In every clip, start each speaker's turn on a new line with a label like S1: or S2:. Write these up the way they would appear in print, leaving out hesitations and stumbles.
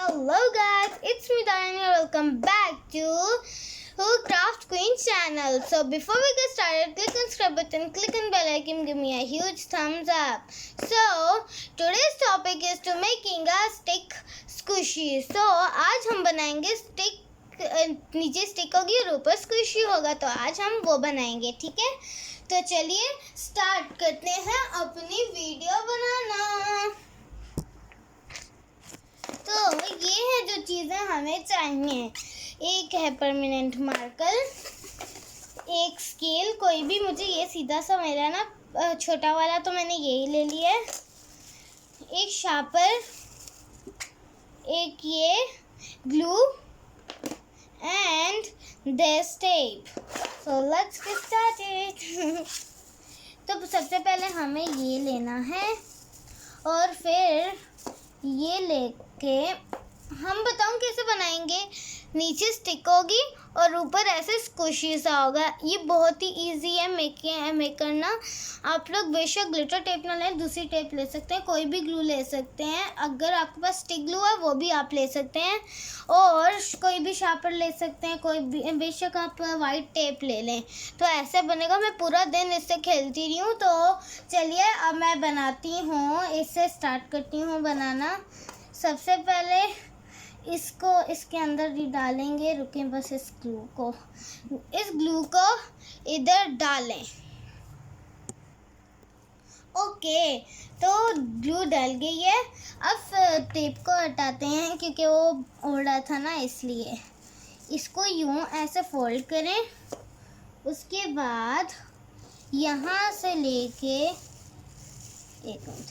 S1: Hello guys, it's me Diane. Welcome back to Craft Queen channel. So before we get started, click on subscribe button, click on bell icon, give me a huge thumbs up. So today's topic is to making a stick squishy. So आज हम बनाएंगे stick, नीचे stick होगी और ऊपर squishy होगा, तो आज हम वो बनाएंगे, ठीक है। तो चलिए स्टार्ट करते हैं अपनी वीडियो बनाना। तो ये है जो चीज़ें हमें चाहिए। एक है परमानेंट मार्कर, एक स्केल, कोई भी, मुझे ये सीधा सा मेरा ना छोटा वाला, तो मैंने यही ले लिया है। एक शार्पर, एक ये glue and this tape. So let's get started. तो सबसे पहले हमें ये लेना है और फिर ये लेके हम बताऊं कैसे बनाएंगे। नीचे स्टिक होगी और ऊपर ऐसे स्क्विशी सा होगा। ये बहुत ही इजी है मेक करना। आप लोग बेशक ग्लिटर टेप ना लें, दूसरी टेप ले सकते हैं, कोई भी ग्लू ले सकते हैं। अगर आपके पास स्टिक ग्लू है वो भी आप ले सकते हैं, और कोई भी शार्पर ले सकते हैं, कोई भी, बेशक आप वाइट टेप ले लें। तो ऐसे बनेगा। मैं पूरा दिन इससे खेलती रही हूँ। तो चलिए अब मैं बनाती हूँ, इससे स्टार्ट करती हूँ बनाना। सबसे पहले इसको इसके अंदर ही डालेंगे। रुकें बस, इस ग्लू को इधर डालें। ओके, तो ग्लू डल गई है। अब टेप को हटाते हैं क्योंकि वो उड़ा था ना, इसलिए। इसको यूं ऐसे फोल्ड करें। उसके बाद यहाँ से लेके एक मिनट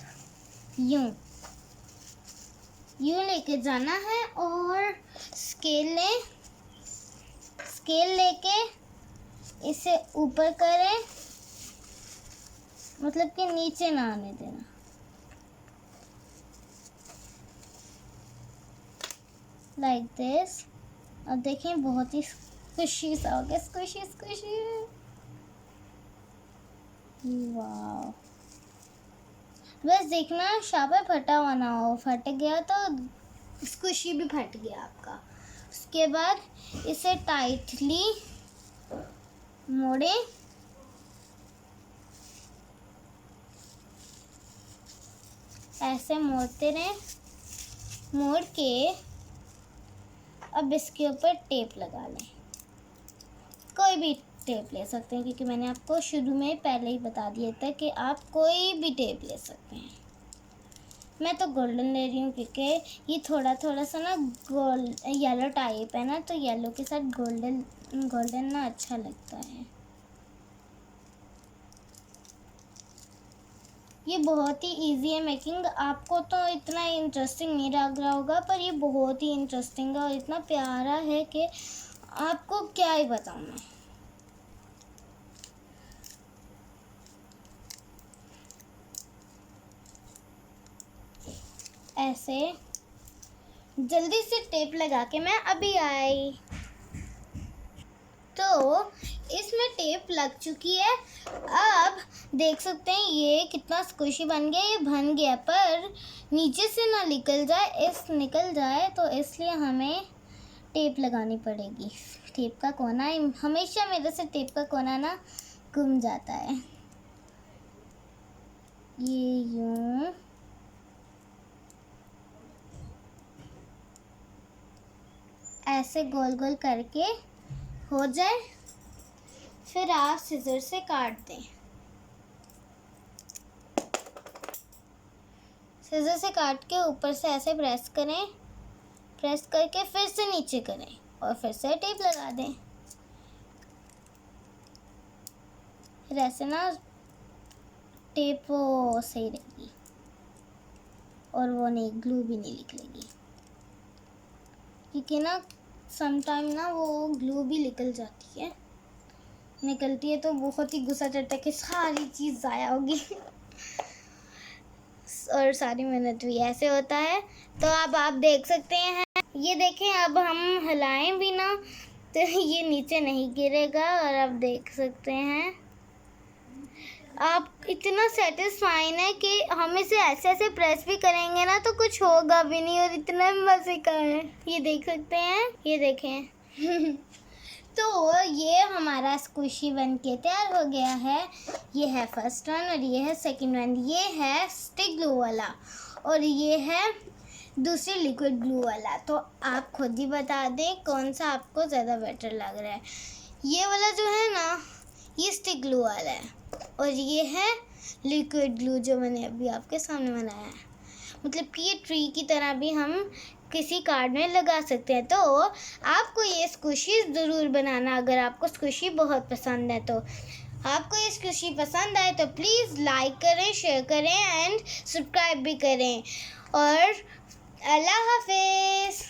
S1: यूं लेके जाना है और स्केल लेके इसे ऊपर करें, मतलब कि नीचे ना आने देना। Like this. अब देखें बहुत ही स्क्विशी सा हो गया। स्क्विशी। वाह, बस देखना शार्पर फटा हुआ ना हो। फट गया तो स्क्विशी भी फट गया आपका। उसके बाद इसे टाइटली मोड़े। ऐसे मोड़ते रहें। मोड़ के अब इसके ऊपर टेप लगा लें। कोई भी टेप ले सकते हैं, क्योंकि मैंने आपको शुरू में पहले ही बता दिया था कि आप कोई भी टेप ले सकते हैं। मैं तो गोल्डन ले रही हूँ क्योंकि ये थोड़ा सा ना येलो टाइप है ना, तो येलो के साथ गोल्डन ना अच्छा लगता है। ये बहुत ही इजी है मेकिंग। आपको तो इतना इंटरेस्टिंग नहीं लग रहा होगा, पर ये बहुत ही इंटरेस्टिंग है और इतना प्यारा है कि आपको क्या ही बताऊँ मैं। ऐसे जल्दी से टेप लगा के मैं अभी आई। तो इसमें टेप लग चुकी है। अब देख सकते हैं ये कितना स्क्विशी बन गया। ये बन गया, पर नीचे से ना निकल जाए तो इसलिए हमें टेप लगानी पड़ेगी। टेप का कोना, हमेशा मेरे से टेप का कोना ना गुम जाता है। ये यूं ऐसे गोल करके हो जाए, फिर आप सिजर से काट दें। सिजर से काट के ऊपर से ऐसे प्रेस करें। प्रेस करके फिर से नीचे करें और फिर से टेप लगा दें। फिर ऐसे ना टेप वो सही रहेगी और वो नहीं, ग्लू भी नहीं निकलेगी, क्योंकि ना समटाइम ना वो ग्लू भी निकलती है तो बहुत ही गुस्सा चढ़ता है कि सारी चीज़ ज़ाया होगी और सारी मेहनत भी। ऐसे होता है। तो अब आप देख सकते हैं, ये देखें, अब हम हिलाएं भी ना तो ये नीचे नहीं गिरेगा। और आप देख सकते हैं आप इतना सेटिस्फाइंग है कि हम इसे ऐसे ऐसे प्रेस भी करेंगे ना तो कुछ होगा भी नहीं, और इतना मजे का है। ये देख सकते हैं, ये देखें। तो ये हमारा स्क्विशी बन के तैयार हो गया है। ये है फर्स्ट वन और ये है सेकंड वन। ये है स्टिक ग्लू वाला और ये है दूसरी लिक्विड ग्लू वाला। तो आप खुद ही बता दें कौन सा आपको ज़्यादा बेटर लग रहा है। ये वाला जो है ना, ये स्टिक ग्लू वाला है और ये है लिक्विड ग्लू जो मैंने अभी आपके सामने बनाया है। मतलब कि ये ट्री की तरह भी हम किसी कार्ड में लगा सकते हैं। तो आपको ये स्क्विशी ज़रूर बनाना, अगर आपको स्क्विशी बहुत पसंद है तो। आपको ये स्क्विशी पसंद आए तो प्लीज़ लाइक करें, शेयर करें एंड सब्सक्राइब भी करें। और अल्लाह हाफिज़।